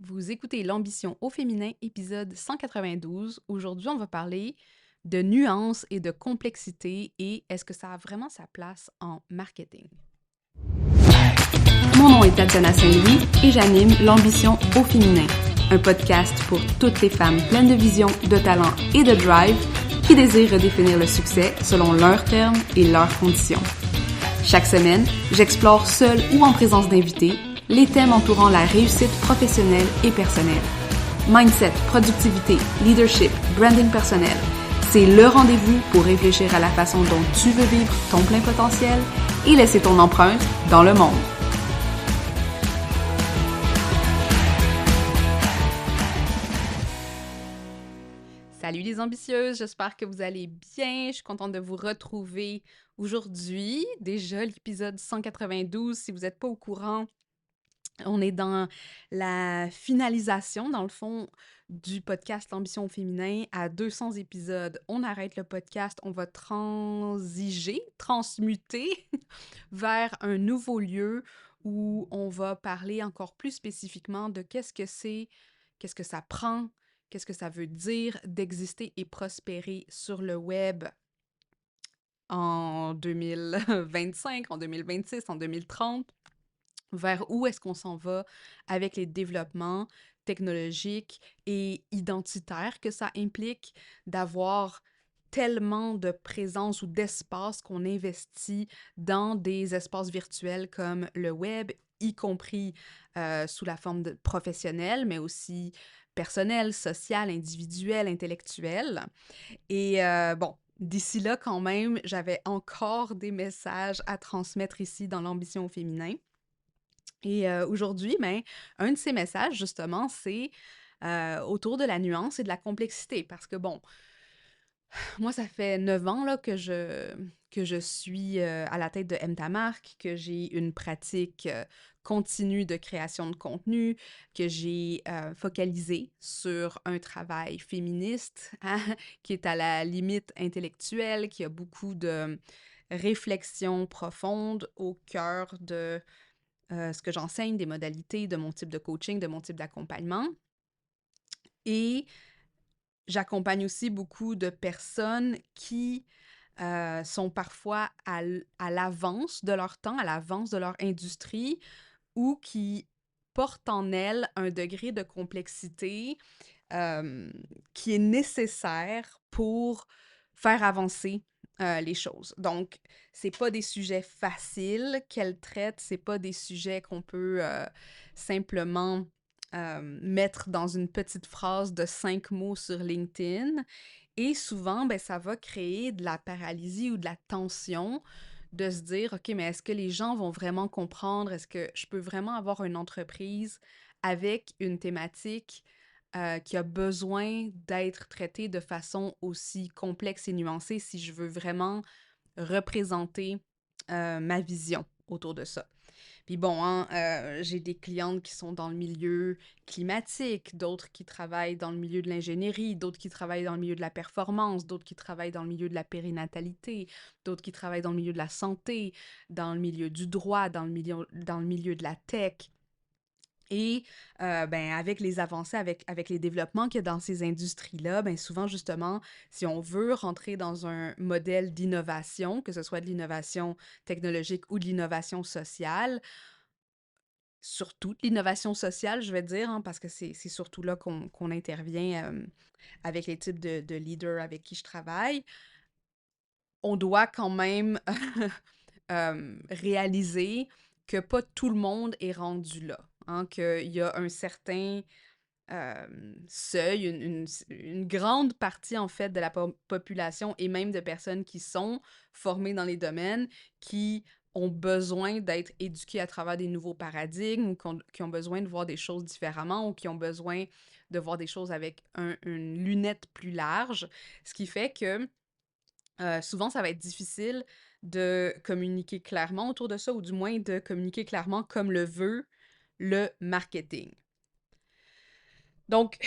Vous écoutez L'ambition au féminin, épisode 192. Aujourd'hui, on va parler de nuances et de complexité et est-ce que ça a vraiment sa place en marketing? Mon nom est Tatiana Saint-Louis et j'anime L'ambition au féminin, un podcast pour toutes les femmes pleines de vision, de talent et de drive qui désirent redéfinir le succès selon leurs termes et leurs conditions. Chaque semaine, j'explore seule ou en présence d'invités les thèmes entourant la réussite professionnelle et personnelle. Mindset, productivité, leadership, branding personnel, c'est le rendez-vous pour réfléchir à la façon dont tu veux vivre ton plein potentiel et laisser ton empreinte dans le monde. Salut les ambitieuses, j'espère que vous allez bien. Je suis contente de vous retrouver aujourd'hui. Déjà l'épisode 192, si vous n'êtes pas au courant, on est dans la finalisation, dans le fond, du podcast L'ambition au féminin. À 200 épisodes, on arrête le podcast, on va transmuter vers un nouveau lieu où on va parler encore plus spécifiquement de qu'est-ce que c'est, qu'est-ce que ça prend, qu'est-ce que ça veut dire d'exister et prospérer sur le web en 2025, en 2026, en 2030. Vers où est-ce qu'on s'en va avec les développements technologiques et identitaires que ça implique d'avoir tellement de présence ou d'espace qu'on investit dans des espaces virtuels comme le web, y compris sous la forme de professionnelle, mais aussi personnelle, sociale, individuelle, intellectuelle. Et bon, d'ici là, quand même, j'avais encore des messages à transmettre ici dans l'ambition au féminin. Et aujourd'hui, ben, un de ces messages, justement, c'est autour de la nuance et de la complexité. Parce que, bon, moi, ça fait 9 ans là, que je suis à la tête de M ta marque, que j'ai une pratique continue de création de contenu, que j'ai focalisé sur un travail féministe hein, qui est à la limite intellectuelle, qui a beaucoup de réflexion profonde au cœur de ce que j'enseigne, des modalités de mon type de coaching, de mon type d'accompagnement. Et j'accompagne aussi beaucoup de personnes qui sont parfois à l'avance de leur temps, à l'avance de leur industrie, ou qui portent en elles un degré de complexité euh, qui est nécessaire pour faire avancer les choses. Donc, c'est pas des sujets faciles qu'elle traite, c'est pas des sujets qu'on peut simplement mettre dans une petite phrase de 5 mots sur LinkedIn. Et souvent, ben, ça va créer de la paralysie ou de la tension de se dire, OK, mais est-ce que les gens vont vraiment comprendre? Est-ce que je peux vraiment avoir une entreprise avec une thématique qui a besoin d'être traitée de façon aussi complexe et nuancée si je veux vraiment représenter ma vision autour de ça. Puis bon, hein, j'ai des clientes qui sont dans le milieu climatique, d'autres qui travaillent dans le milieu de l'ingénierie, d'autres qui travaillent dans le milieu de la performance, d'autres qui travaillent dans le milieu de la périnatalité, d'autres qui travaillent dans le milieu de la santé, dans le milieu du droit, dans le milieu de la tech. Et ben, avec les avancées, avec les développements qu'il y a dans ces industries-là, ben, souvent, justement, si on veut rentrer dans un modèle d'innovation, que ce soit de l'innovation technologique ou de l'innovation sociale, surtout de l'innovation sociale, je vais dire, hein, parce que c'est surtout là qu'on intervient avec les types de leaders avec qui je travaille, on doit quand même réaliser que pas tout le monde est rendu là, hein, qu'il y a un certain seuil, une grande partie en fait de la population et même de personnes qui sont formées dans les domaines, qui ont besoin d'être éduquées à travers des nouveaux paradigmes ou qui ont besoin de voir des choses différemment ou qui ont besoin de voir des choses avec une lunette plus large, ce qui fait que souvent ça va être difficile de communiquer clairement autour de ça ou du moins de communiquer clairement comme le veut le marketing. Donc,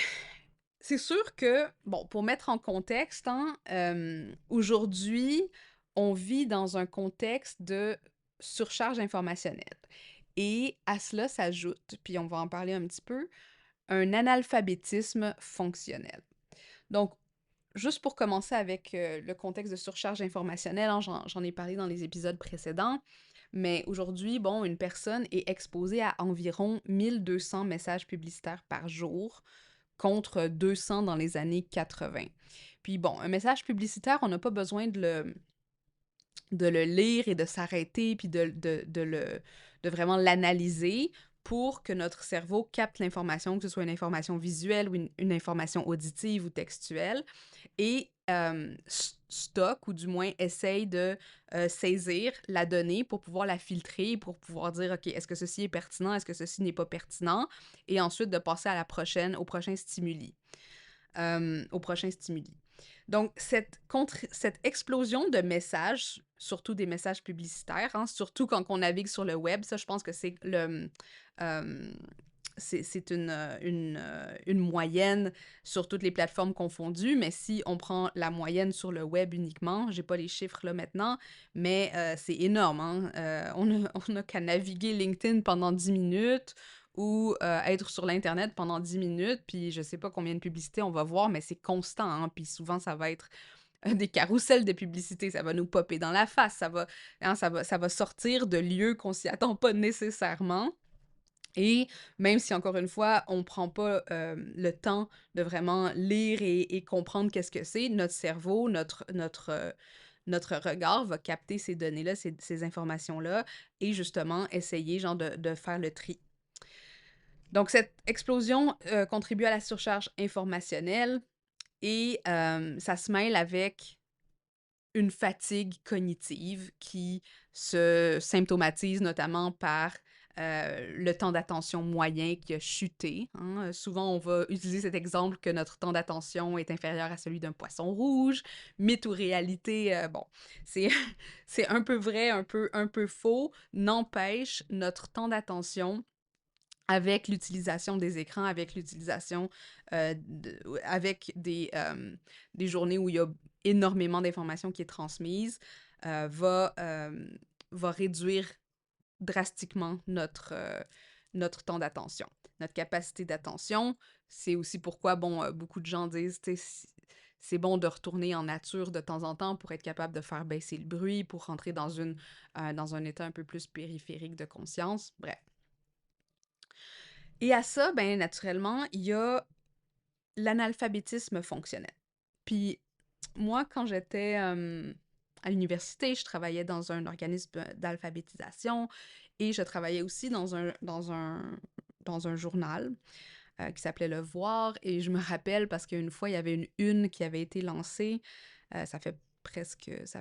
c'est sûr que, bon, pour mettre en contexte, hein, aujourd'hui, on vit dans un contexte de surcharge informationnelle. Et à cela s'ajoute, puis on va en parler un petit peu, un analphabétisme fonctionnel. Donc, juste pour commencer avec le contexte de surcharge informationnelle, hein, j'en ai parlé dans les épisodes précédents, mais aujourd'hui, bon, une personne est exposée à environ 1200 messages publicitaires par jour contre 200 dans les années 80. Puis bon, un message publicitaire, on n'a pas besoin de le lire et de s'arrêter, puis de vraiment l'analyser pour que notre cerveau capte l'information, que ce soit une information visuelle ou une information auditive ou textuelle, et stocke ou du moins essaye de saisir la donnée pour pouvoir la filtrer, pour pouvoir dire, OK, est-ce que ceci est pertinent, est-ce que ceci n'est pas pertinent, et ensuite de passer à au prochain stimuli. Au prochain stimuli. Donc, cette explosion de messages, surtout des messages publicitaires, hein, surtout quand on navigue sur le web, ça, je pense que c'est euh, c'est une moyenne sur toutes les plateformes confondues, mais si on prend la moyenne sur le web uniquement, j'ai pas les chiffres là maintenant, mais c'est énorme, hein? On a qu'à naviguer LinkedIn pendant 10 minutes ou être sur l'Internet pendant 10 minutes, puis je sais pas combien de publicités on va voir, mais c'est constant, hein? Puis souvent, ça va être des carousels de publicité, ça va nous popper dans la face, ça va sortir de lieux qu'on s'y attend pas nécessairement. Et même si, encore une fois, on prend pas le temps de vraiment lire et comprendre qu'est-ce que c'est, notre cerveau, notre regard va capter ces données-là, ces informations-là, et justement essayer genre de faire le tri. Donc, cette explosion contribue à la surcharge informationnelle et ça se mêle avec une fatigue cognitive qui se symptomatise notamment par le temps d'attention moyen qui a chuté, hein. Souvent, on va utiliser cet exemple que notre temps d'attention est inférieur à celui d'un poisson rouge. Mythe ou réalité, bon, c'est c'est un peu vrai, un peu faux. N'empêche, notre temps d'attention avec l'utilisation des écrans, avec l'utilisation, avec des journées où il y a énormément d'informations qui est transmise, va réduire drastiquement notre temps d'attention, notre capacité d'attention. C'est aussi pourquoi, bon, beaucoup de gens disent, tu sais, c'est bon de retourner en nature de temps en temps pour être capable de faire baisser le bruit, pour rentrer dans un état un peu plus périphérique de conscience. Bref. Et à ça, ben, naturellement, il y a l'analphabétisme fonctionnel. Puis moi, quand j'étais à l'université, je travaillais dans un organisme d'alphabétisation et je travaillais aussi dans un journal qui s'appelait Le Voir. Et je me rappelle parce qu'une fois, il y avait une qui avait été lancée. Ça fait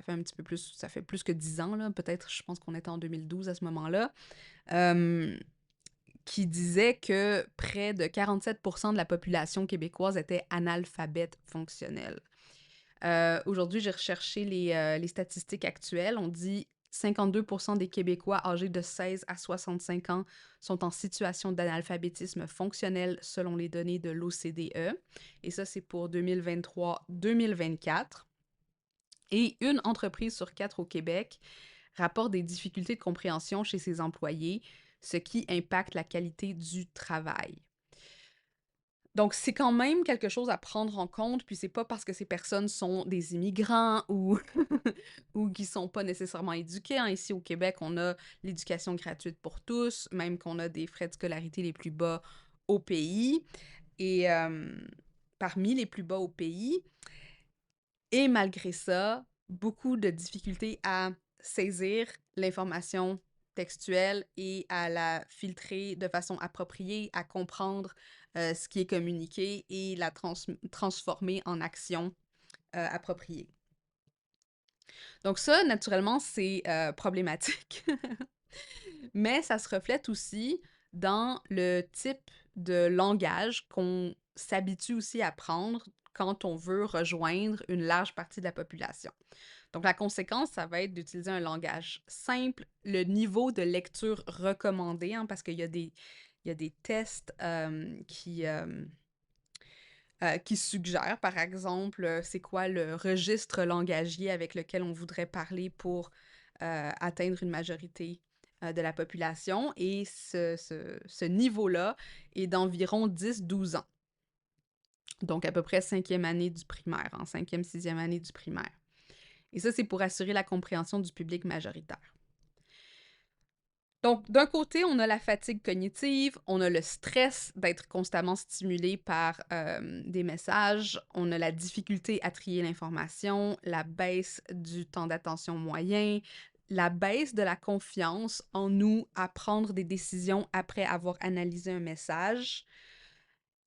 un petit peu plus, ça fait plus que 10 ans, là. Peut-être, je pense qu'on était en 2012 à ce moment-là. Euh, qui disait que près de 47% de la population québécoise était analphabète fonctionnelle. Aujourd'hui, j'ai recherché les statistiques actuelles. On dit 52% des Québécois âgés de 16 à 65 ans sont en situation d'analphabétisme fonctionnel selon les données de l'OCDE. Et ça, c'est pour 2023-2024. Et une entreprise sur quatre au Québec rapporte des difficultés de compréhension chez ses employés, ce qui impacte la qualité du travail. Donc, c'est quand même quelque chose à prendre en compte, puis c'est pas parce que ces personnes sont des immigrants ou, ou qui sont pas nécessairement éduqués, hein. Ici au Québec, on a l'éducation gratuite pour tous, même qu'on a des frais de scolarité les plus bas au pays, et parmi les plus bas au pays. Et malgré ça, beaucoup de difficultés à saisir l'information textuelle et à la filtrer de façon appropriée, à comprendre ce qui est communiqué et la transformer en action appropriée. Donc ça, naturellement, c'est problématique. Mais ça se reflète aussi dans le type de langage qu'on s'habitue aussi à prendre quand on veut rejoindre une large partie de la population. Donc, la conséquence, ça va être d'utiliser un langage simple, le niveau de lecture recommandé, hein, parce qu'il y a des tests qui suggèrent, par exemple, c'est quoi le registre langagier avec lequel on voudrait parler pour atteindre une majorité de la population et ce niveau-là est d'environ 10-12 ans. Donc à peu près 5e année du primaire, en 5e, 6e année du primaire. Et ça, c'est pour assurer la compréhension du public majoritaire. Donc, d'un côté, on a la fatigue cognitive, on a le stress d'être constamment stimulé par des messages, on a la difficulté à trier l'information, la baisse du temps d'attention moyen, la baisse de la confiance en nous à prendre des décisions après avoir analysé un message.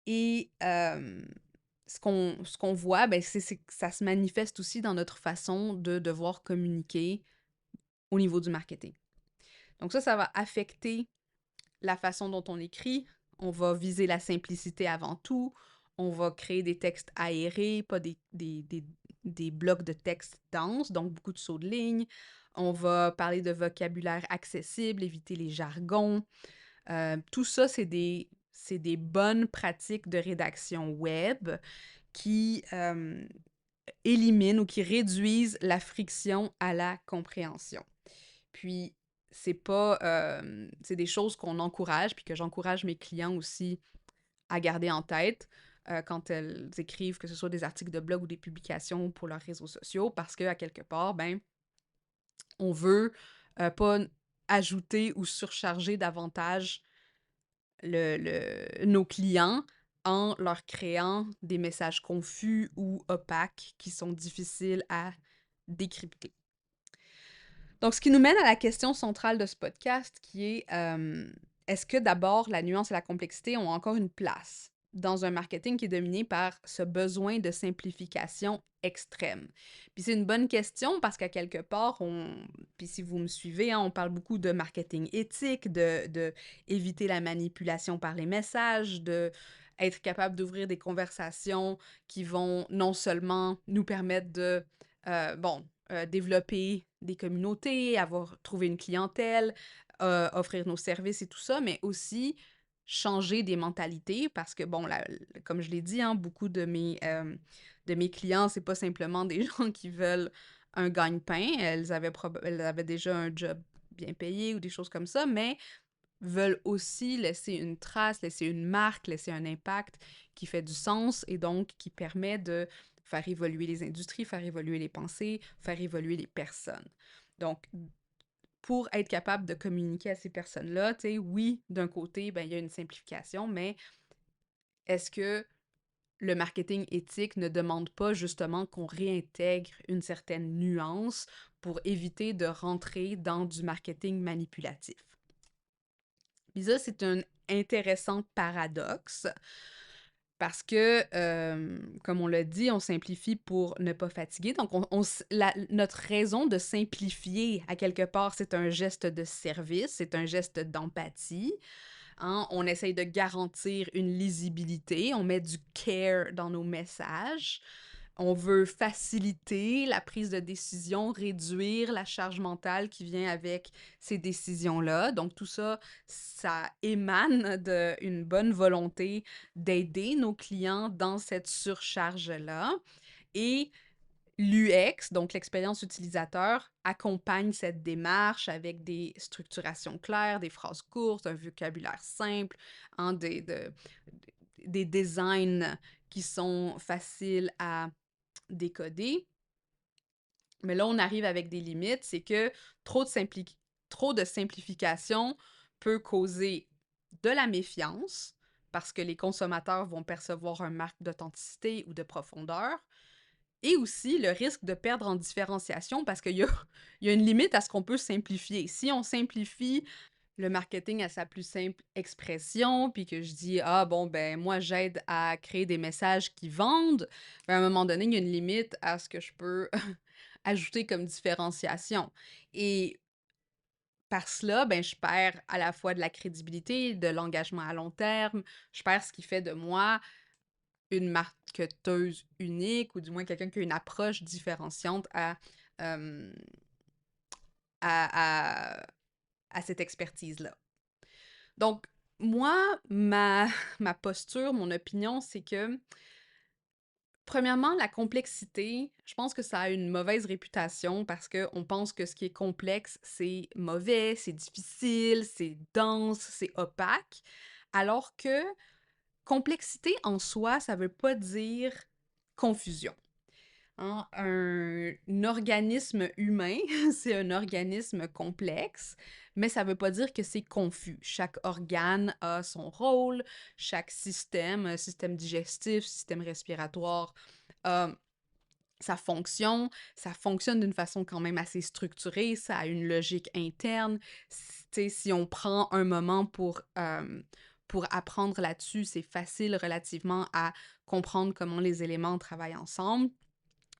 Et ce qu'on voit, ben, c'est que ça se manifeste aussi dans notre façon de devoir communiquer au niveau du marketing. Donc ça va affecter la façon dont on écrit. On va viser la simplicité avant tout. On va créer des textes aérés, pas des blocs de texte denses, donc beaucoup de sauts de ligne. On va parler de vocabulaire accessible, éviter les jargons. Tout ça, c'est des bonnes pratiques de rédaction web qui éliminent ou qui réduisent la friction à la compréhension. Puis, c'est des choses qu'on encourage, puis que j'encourage mes clients aussi à garder en tête quand elles écrivent, que ce soit des articles de blog ou des publications pour leurs réseaux sociaux, parce qu'à quelque part, ben, on veut pas ajouter ou surcharger davantage nos clients en leur créant des messages confus ou opaques qui sont difficiles à décrypter. Donc, ce qui nous mène à la question centrale de ce podcast qui est est-ce que d'abord la nuance et la complexité ont encore une place dans un marketing qui est dominé par ce besoin de simplification extrême? Puis c'est une bonne question parce qu'à quelque part, puis si vous me suivez, hein, on parle beaucoup de marketing éthique, de éviter la manipulation par les messages, de être capable d'ouvrir des conversations qui vont non seulement nous permettre de, développer des communautés, trouver une clientèle, offrir nos services et tout ça, mais aussi changer des mentalités parce que, bon, comme je l'ai dit, hein, beaucoup de mes clients, c'est pas simplement des gens qui veulent un gagne-pain, elles avaient déjà un job bien payé ou des choses comme ça, mais veulent aussi laisser une trace, laisser une marque, laisser un impact qui fait du sens et donc qui permet de faire évoluer les industries, faire évoluer les pensées, faire évoluer les personnes. Donc, pour être capable de communiquer à ces personnes-là, tu sais, oui, d'un côté, ben, il y a une simplification, mais est-ce que le marketing éthique ne demande pas justement qu'on réintègre une certaine nuance pour éviter de rentrer dans du marketing manipulatif? Puis ça, c'est un intéressant paradoxe parce que, comme on l'a dit, on simplifie pour ne pas fatiguer. Donc, notre raison de simplifier, à quelque part, c'est un geste de service, c'est un geste d'empathie. Hein. On essaye de garantir une lisibilité, on met du care dans nos messages. On veut faciliter la prise de décision, réduire la charge mentale qui vient avec ces décisions-là. Donc tout ça, ça émane d'une bonne volonté d'aider nos clients dans cette surcharge-là. Et l'UX, donc l'expérience utilisateur, accompagne cette démarche avec des structurations claires, des phrases courtes, un vocabulaire simple, hein, des designs qui sont faciles à décoder. Mais là, on arrive avec des limites, c'est que trop de simplification peut causer de la méfiance parce que les consommateurs vont percevoir un marque d'authenticité ou de profondeur, et aussi le risque de perdre en différenciation parce qu'il y a, il y a une limite à ce qu'on peut simplifier. Si on simplifie le marketing à sa plus simple expression, puis que je dis, ah bon, ben moi j'aide à créer des messages qui vendent, ben, à un moment donné, il y a une limite à ce que je peux ajouter comme différenciation. Et par cela, ben, je perds à la fois de la crédibilité, de l'engagement à long terme, je perds ce qui fait de moi une marketeuse unique, ou du moins quelqu'un qui a une approche différenciante euh, à, à cette expertise-là. Donc, moi, ma posture, mon opinion, c'est que Premièrement, la complexité, je pense que ça a une mauvaise réputation parce qu'on pense que ce qui est complexe, c'est mauvais, c'est difficile, c'est dense, c'est opaque, alors que complexité en soi, ça veut pas dire confusion. Hein. Un organisme humain, c'est un organisme complexe, mais ça veut pas dire que c'est confus. Chaque organe a son rôle, chaque système, système digestif, système respiratoire, a ça fonctionne d'une façon quand même assez structurée, ça a une logique interne. Tu sais, si on prend un moment pour apprendre là-dessus, c'est facile relativement à comprendre comment les éléments travaillent ensemble.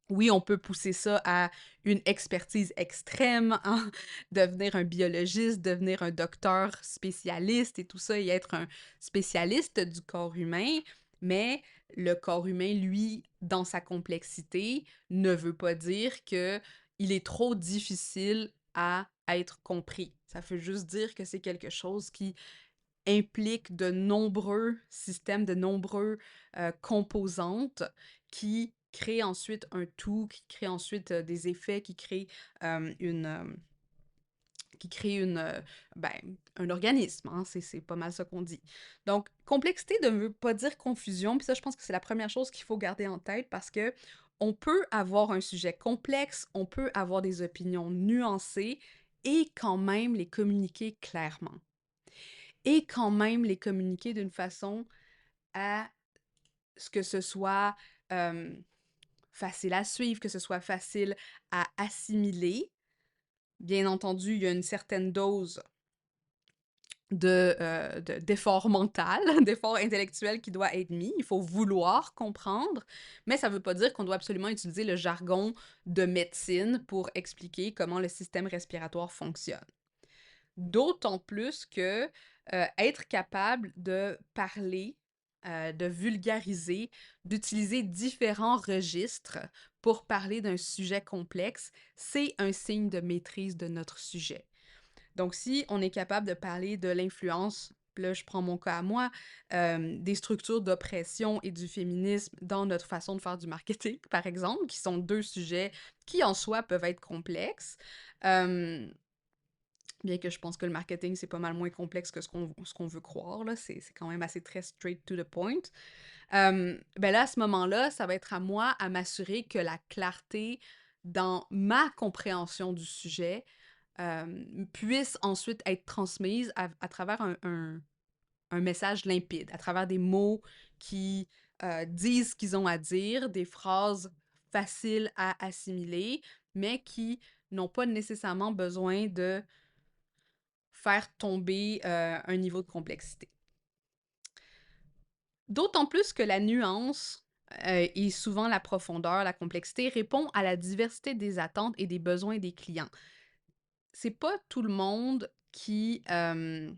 Oui, on peut pousser ça à une expertise extrême, hein, devenir un biologiste, devenir un docteur spécialiste et tout ça, et être un spécialiste du corps humain, mais le corps humain, lui, dans sa complexité, ne veut pas dire que il est trop difficile à être compris. Ça veut juste dire que c'est quelque chose qui implique de nombreux systèmes, de nombreux composantes qui créent ensuite un tout, qui créent ensuite des effets, qui créent ben, un organisme, hein, c'est pas mal ça qu'on dit. Donc, complexité ne veut pas dire confusion, puis ça, je pense que c'est la première chose qu'il faut garder en tête parce que on peut avoir un sujet complexe, on peut avoir des opinions nuancées et quand même les communiquer clairement et quand même les communiquer d'une façon à ce que ce soit facile à suivre, que ce soit facile à assimiler. Bien entendu, il y a une certaine dose d'effort mental, d'effort intellectuel qui doit être mis. Il faut vouloir comprendre, mais ça ne veut pas dire qu'on doit absolument utiliser le jargon de médecine pour expliquer comment le système respiratoire fonctionne. D'autant plus que être capable de parler, de vulgariser, d'utiliser différents registres pour parler d'un sujet complexe, c'est un signe de maîtrise de notre sujet. Donc, si on est capable de parler de l'influence, là, je prends mon cas à moi, des structures d'oppression et du féminisme dans notre façon de faire du marketing, par exemple, qui sont deux sujets qui en soi peuvent être complexes, euh, bien que je pense que le marketing, c'est pas mal moins complexe que ce qu'on veut croire, là. C'est quand même assez très straight to the point. Ben là, à ce moment-là, ça va être à moi à m'assurer que la clarté dans ma compréhension du sujet puisse ensuite être transmise à travers un message limpide, à travers des mots qui disent ce qu'ils ont à dire, des phrases faciles à assimiler, mais qui n'ont pas nécessairement besoin de faire tomber un niveau de complexité. D'autant plus que la nuance et souvent la profondeur, la complexité répond à la diversité des attentes et des besoins des clients. C'est pas tout le monde qui c'est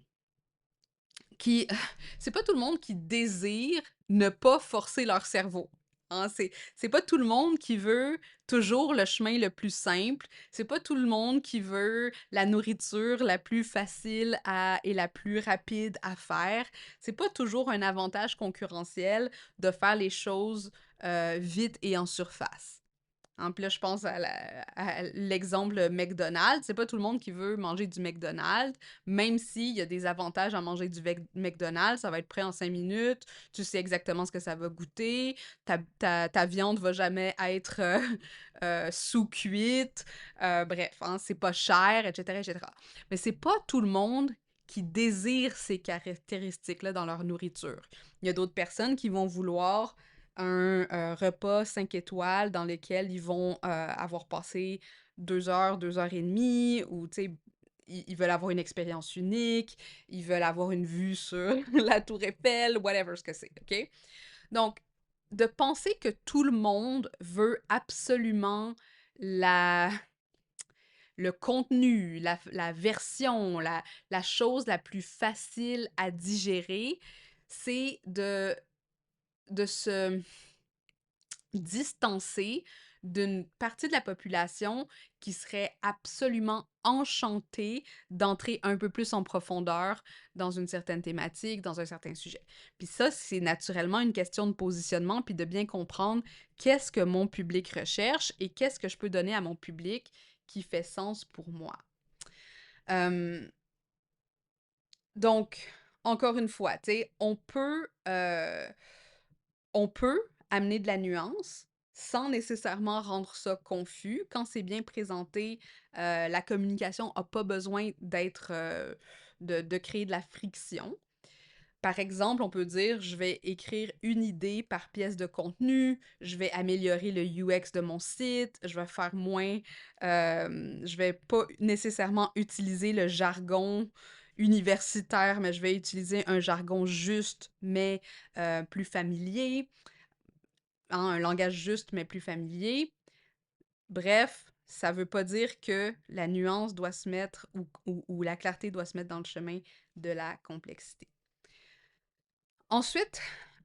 pas tout le monde qui désire ne pas forcer leur cerveau. Hein, c'est pas tout le monde qui veut toujours le chemin le plus simple. C'est pas tout le monde qui veut la nourriture la plus facile et la plus rapide à faire. C'est pas toujours un avantage concurrentiel de faire les choses vite et en surface. Hein, puis là, je pense à l'exemple McDonald's. C'est pas tout le monde qui veut manger du McDonald's, même s'il y a des avantages à manger du McDonald's. Ça va être prêt en 5 minutes. Tu sais exactement ce que ça va goûter. Ta viande va jamais être sous-cuite. Bref, hein, c'est pas cher, etc., etc. Mais c'est pas tout le monde qui désire ces caractéristiques-là dans leur nourriture. Il y a d'autres personnes qui vont vouloir un repas 5 étoiles dans lequel ils vont avoir passé 2 heures, 2 heures et demie, ou tu sais, ils veulent avoir une expérience unique, ils veulent avoir une vue sur la tour Eiffel, whatever ce que c'est, OK? Donc, de penser que tout le monde veut absolument la, le contenu, la version, la chose la plus facile à digérer, c'est de se distancer d'une partie de la population qui serait absolument enchantée d'entrer un peu plus en profondeur dans une certaine thématique, dans un certain sujet. Puis ça, c'est naturellement une question de positionnement, puis de bien comprendre qu'est-ce que mon public recherche et qu'est-ce que je peux donner à mon public qui fait sens pour moi. Euh, donc, encore une fois, tu sais, on peut amener de la nuance sans nécessairement rendre ça confus. Quand c'est bien présenté, la communication n'a pas besoin de créer de la friction. Par exemple, on peut dire, je vais écrire une idée par pièce de contenu, je vais améliorer le UX de mon site, je vais pas nécessairement utiliser le jargon universitaire, mais je vais utiliser un jargon juste, mais plus familier, hein, un langage juste, mais plus familier. Bref, ça veut pas dire que la nuance doit se mettre ou la clarté doit se mettre dans le chemin de la complexité. Ensuite,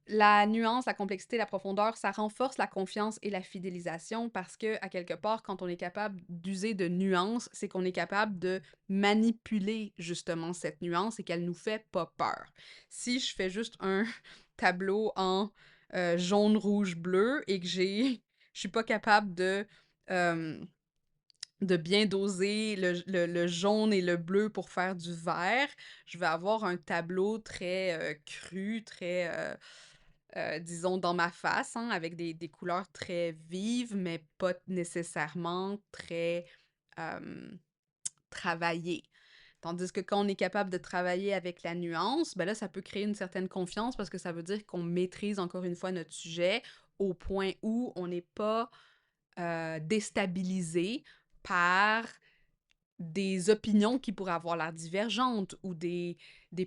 la nuance, la complexité, la profondeur, ça renforce la confiance et la fidélisation parce que, à quelque part, quand on est capable d'user de nuances, c'est qu'on est capable de manipuler justement cette nuance et qu'elle nous fait pas peur. Si je fais juste un tableau en jaune, rouge, bleu et que je suis pas capable euh, de bien doser le jaune et le bleu pour faire du vert, je vais avoir un tableau très cru, très, disons, dans ma face, hein, avec des couleurs très vives, mais pas nécessairement très euh, travaillées. Tandis que quand on est capable de travailler avec la nuance, ben là, ça peut créer une certaine confiance parce que ça veut dire qu'on maîtrise encore une fois notre sujet au point où on n'est pas déstabilisé par des opinions qui pourraient avoir l'air divergentes ou des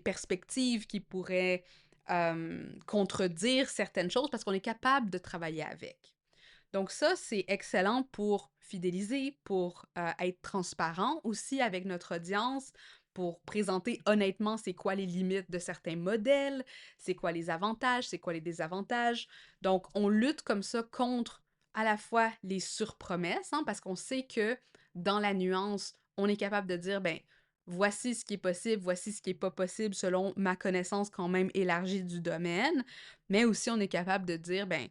perspectives qui pourraient contredire certaines choses parce qu'on est capable de travailler avec. Donc ça, c'est excellent pour fidéliser, pour être transparent aussi avec notre audience, pour présenter honnêtement c'est quoi les limites de certains modèles, c'est quoi les avantages, c'est quoi les désavantages. Donc on lutte comme ça contre à la fois les surpromesses, hein, parce qu'on sait que dans la nuance, on est capable de dire, ben, voici ce qui est possible, voici ce qui est pas possible selon ma connaissance quand même élargie du domaine, mais aussi on est capable de dire, ben,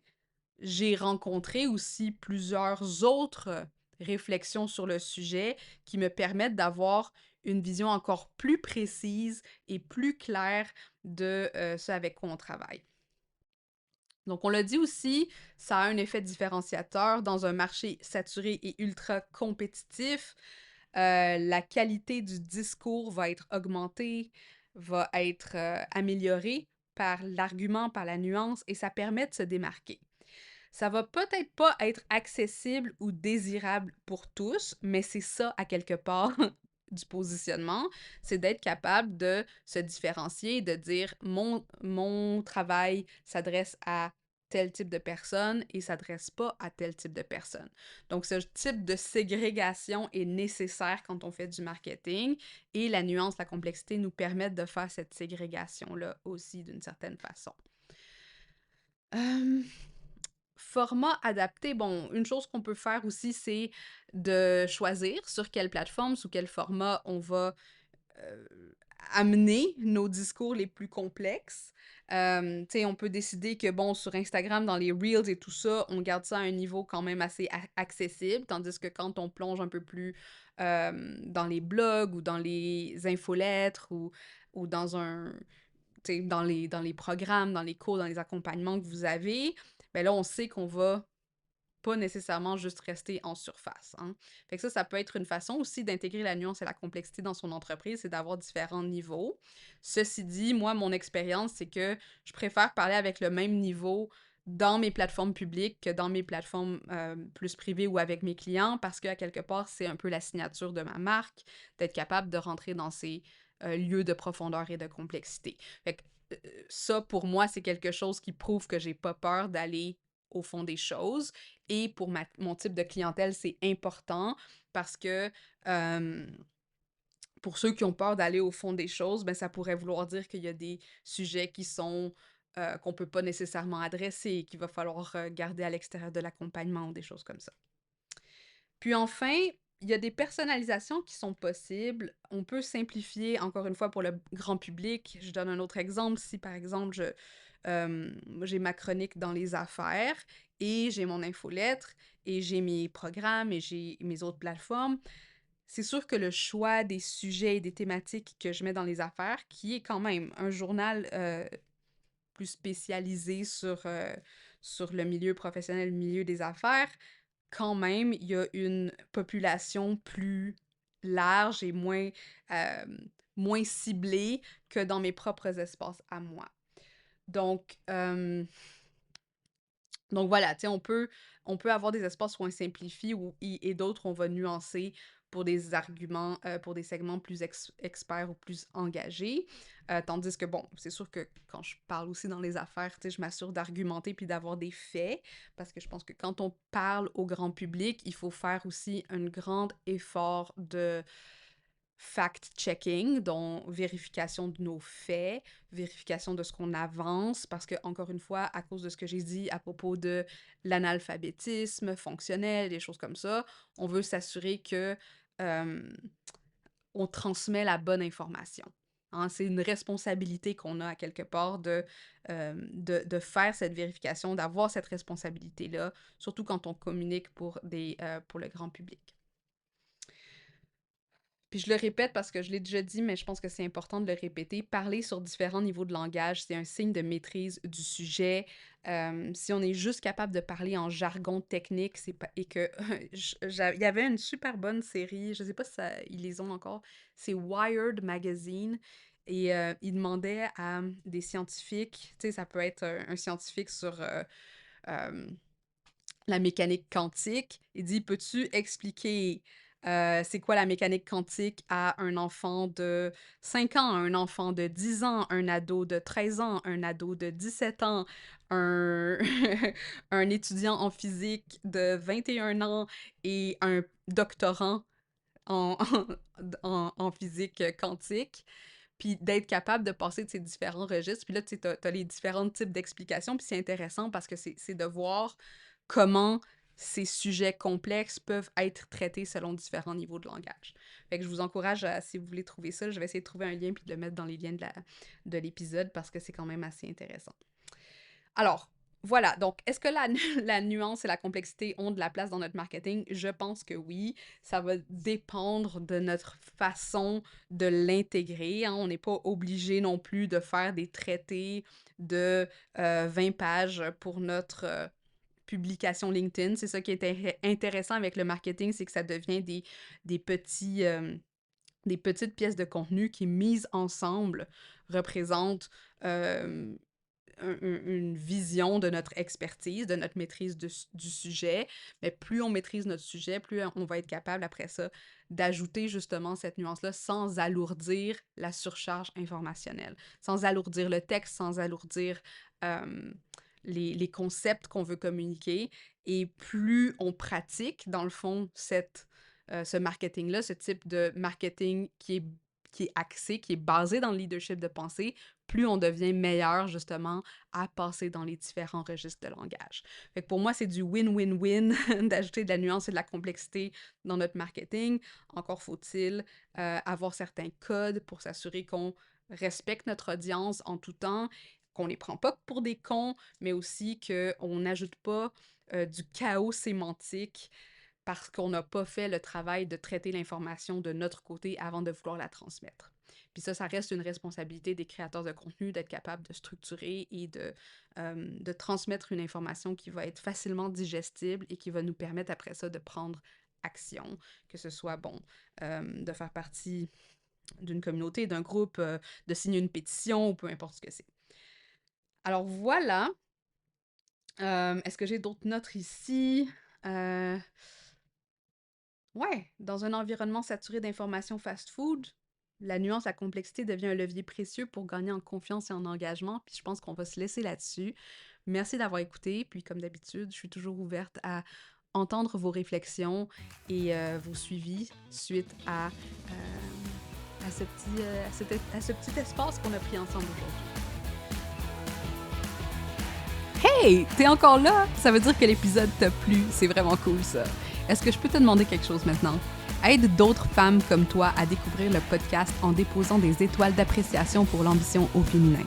j'ai rencontré aussi plusieurs autres réflexions sur le sujet qui me permettent d'avoir une vision encore plus précise et plus claire de ce avec quoi on travaille. Donc, on l'a dit aussi, ça a un effet différenciateur dans un marché saturé et ultra compétitif. La qualité du discours va être augmentée, va être améliorée par l'argument, par la nuance, et ça permet de se démarquer. Ça va peut-être pas être accessible ou désirable pour tous, mais c'est ça, à quelque part, du positionnement, c'est d'être capable de se différencier, de dire mon travail s'adresse à tel type de personne et s'adresse pas à tel type de personne. Donc, ce type de ségrégation est nécessaire quand on fait du marketing et la nuance, la complexité nous permettent de faire cette ségrégation-là aussi d'une certaine façon. Euh, Format adapté, bon, une chose qu'on peut faire aussi, c'est de choisir sur quelle plateforme, sous quel format on va euh, amener nos discours les plus complexes. Tu sais, on peut décider que, bon, sur Instagram, dans les Reels et tout ça, on garde ça à un niveau quand même assez accessible, tandis que quand on plonge un peu plus dans les blogs ou dans les infolettres ou dans dans les programmes, dans les cours, dans les accompagnements que vous avez, ben là, on sait qu'on va pas nécessairement juste rester en surface. Hein. Fait que ça peut être une façon aussi d'intégrer la nuance et la complexité dans son entreprise, c'est d'avoir différents niveaux. Ceci dit, moi, mon expérience, c'est que je préfère parler avec le même niveau dans mes plateformes publiques que dans mes plateformes plus privées ou avec mes clients, parce qu'à quelque part, c'est un peu la signature de ma marque, d'être capable de rentrer dans ces lieux de profondeur et de complexité. Fait que ça, pour moi, c'est quelque chose qui prouve que j'ai pas peur d'aller au fond des choses. Et pour mon type de clientèle, c'est important parce que pour ceux qui ont peur d'aller au fond des choses, ben, ça pourrait vouloir dire qu'il y a des sujets qui sont qu'on peut pas nécessairement adresser, qu'il va falloir garder à l'extérieur de l'accompagnement ou des choses comme ça. Puis enfin, il y a des personnalisations qui sont possibles. On peut simplifier, encore une fois, pour le grand public. Je donne un autre exemple. Si, par exemple, j'ai ma chronique dans les affaires et j'ai mon infolettre et j'ai mes programmes et j'ai mes autres plateformes, c'est sûr que le choix des sujets et des thématiques que je mets dans les affaires, qui est quand même un journal plus spécialisé sur le milieu professionnel, le milieu des affaires, quand même, il y a une population plus large et euh, moins ciblée que dans mes propres espaces à moi. Donc, euh, donc voilà, tu sais, on peut avoir des espaces où on simplifie et d'autres on va nuancer pour des arguments, pour des segments plus experts ou plus engagés. Tandis que, bon, c'est sûr que quand je parle aussi dans les affaires, tu sais, je m'assure d'argumenter puis d'avoir des faits, parce que je pense que quand on parle au grand public, il faut faire aussi un grand effort de fact-checking, donc vérification de nos faits, vérification de ce qu'on avance, parce que, encore une fois, à cause de ce que j'ai dit à propos de l'analphabétisme fonctionnel, des choses comme ça, on veut s'assurer que euh, on transmet la bonne information. Hein, c'est une responsabilité qu'on a à quelque part de faire cette vérification, d'avoir cette responsabilité-là, surtout quand on communique pour le grand public. Puis je le répète parce que je l'ai déjà dit, mais je pense que c'est important de le répéter. Parler sur différents niveaux de langage, c'est un signe de maîtrise du sujet. Si on est juste capable de parler en jargon technique, c'est pas et que il y avait une super bonne série, je sais pas si ils les ont encore, c'est Wired Magazine. Et ils demandaient à des scientifiques, tu sais, ça peut être un scientifique sur euh, la mécanique quantique. Il dit, peux-tu expliquer c'est quoi la mécanique quantique à un enfant de 5 ans, un enfant de 10 ans, un ado de 13 ans, un ado de 17 ans, un, un étudiant en physique de 21 ans et un doctorant en, en physique quantique, puis d'être capable de passer de ces différents registres. Puis là, tu sais, t'as les différents types d'explications, puis c'est intéressant parce que c'est de voir comment ces sujets complexes peuvent être traités selon différents niveaux de langage. Fait que je vous encourage à, si vous voulez trouver ça, je vais essayer de trouver un lien puis de le mettre dans les liens de l'épisode parce que c'est quand même assez intéressant. Alors, voilà, donc est-ce que la nuance et la complexité ont de la place dans notre marketing? Je pense que oui. Ça va dépendre de notre façon de l'intégrer, hein. On n'est pas obligé non plus de faire des traités de 20 pages pour notre publication LinkedIn. C'est ça qui est intéressant avec le marketing, c'est que ça devient des petits... des petites pièces de contenu qui, mises ensemble, représentent une vision de notre expertise, de notre maîtrise du sujet. Mais plus on maîtrise notre sujet, plus on va être capable après ça d'ajouter justement cette nuance-là sans alourdir la surcharge informationnelle, sans alourdir le texte, sans alourdir les concepts qu'on veut communiquer. Et plus on pratique, dans le fond, ce marketing-là, ce type de marketing qui est axé, qui est basé dans le leadership de pensée, plus on devient meilleur justement à passer dans les différents registres de langage. Fait que pour moi, c'est du win-win-win d'ajouter de la nuance et de la complexité dans notre marketing. Encore faut-il avoir certains codes pour s'assurer qu'on respecte notre audience en tout temps, qu'on les prend pas pour des cons, mais aussi qu'on n'ajoute pas du chaos sémantique parce qu'on n'a pas fait le travail de traiter l'information de notre côté avant de vouloir la transmettre. Puis ça reste une responsabilité des créateurs de contenu d'être capable de structurer et de transmettre une information qui va être facilement digestible et qui va nous permettre après ça de prendre action, que ce soit, bon, de faire partie d'une communauté, d'un groupe, de signer une pétition ou peu importe ce que c'est. Alors voilà. Est-ce que j'ai d'autres notes ici? Ouais, dans un environnement saturé d'informations fast-food, la nuance, la complexité devient un levier précieux pour gagner en confiance et en engagement, puis je pense qu'on va se laisser là-dessus. Merci d'avoir écouté, puis comme d'habitude, je suis toujours ouverte à entendre vos réflexions et vos suivis suite à ce petit espace qu'on a pris ensemble aujourd'hui. Hey, t'es encore là? Ça veut dire que l'épisode t'a plu. C'est vraiment cool, ça. Est-ce que je peux te demander quelque chose maintenant? Aide d'autres femmes comme toi à découvrir le podcast en déposant des étoiles d'appréciation pour l'ambition au féminin.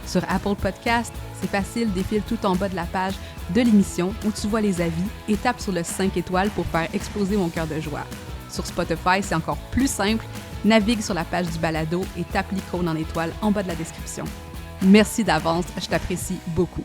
Sur Apple Podcast, c'est facile, défile tout en bas de la page de l'émission où tu vois les avis et tape sur le 5 étoiles pour faire exploser mon cœur de joie. Sur Spotify, c'est encore plus simple. Navigue sur la page du balado et tape l'icône en étoile en bas de la description. Merci d'avance, je t'apprécie beaucoup.